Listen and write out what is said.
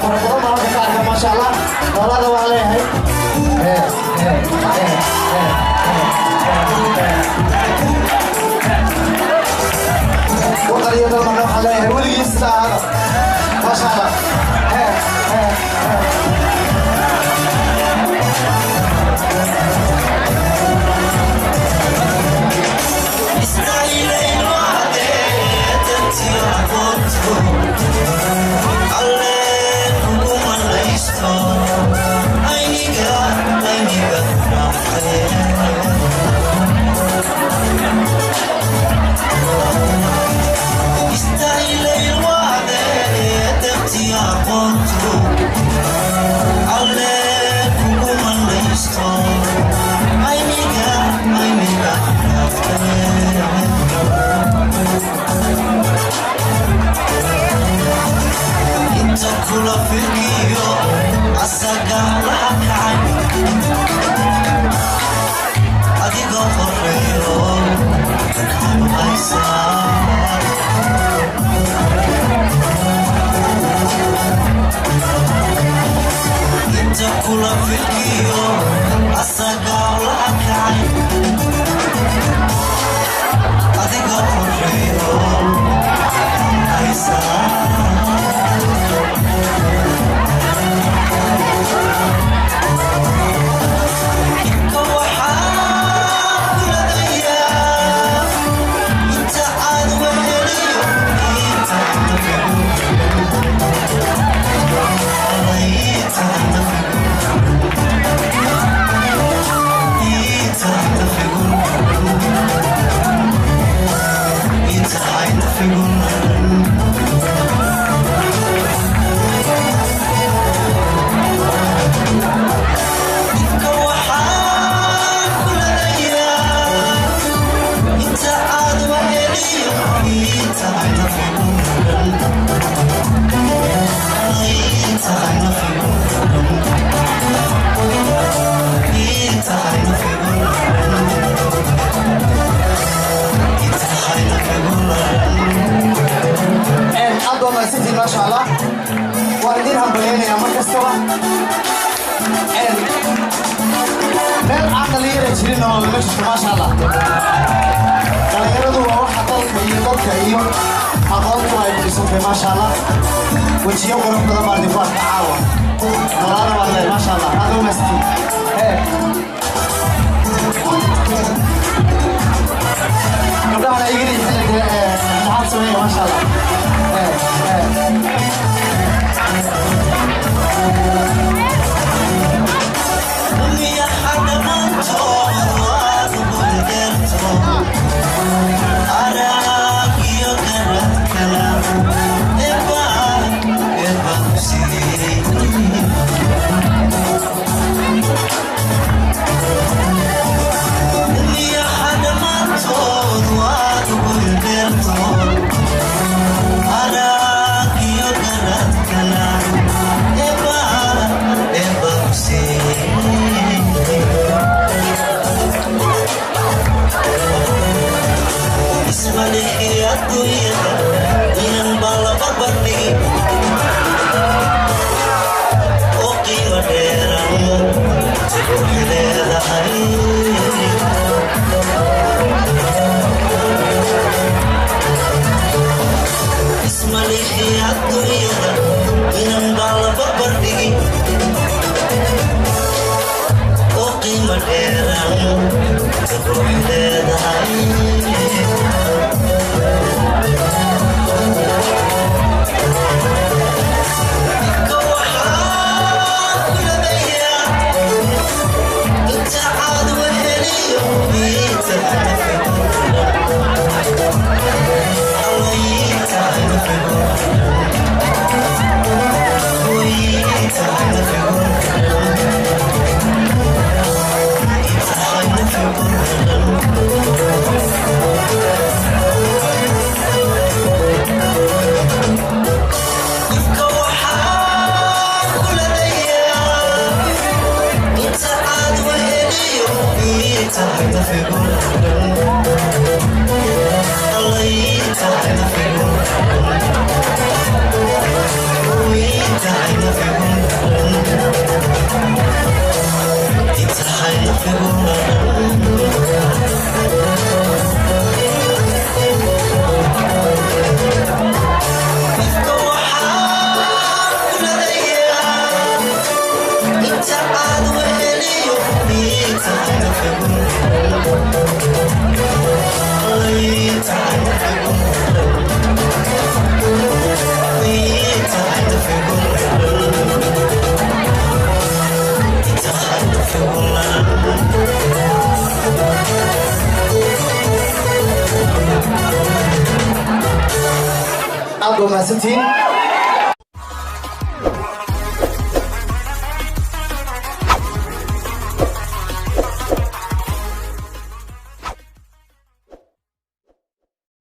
فربنا ما شاء الله والله ده عليه وقرية المنوح عليه ولي يستاهل ما شاء الله ما شاء الله والدينهم بلينا يا مركز سوا meel aqaliyeed jirin oo la meesha ma sha Allah dhalinyaradu waa waxa dalka iyo dadka iyo aqoontu ay dhisay ma sha Allah wajiyo qurux badan baa difaac ka caawa walaal walaal ma sha Allah hadu masti gabdhaha ay yiri maxaa sameeyay ma sha Allah تعال aad u mahadsantihiin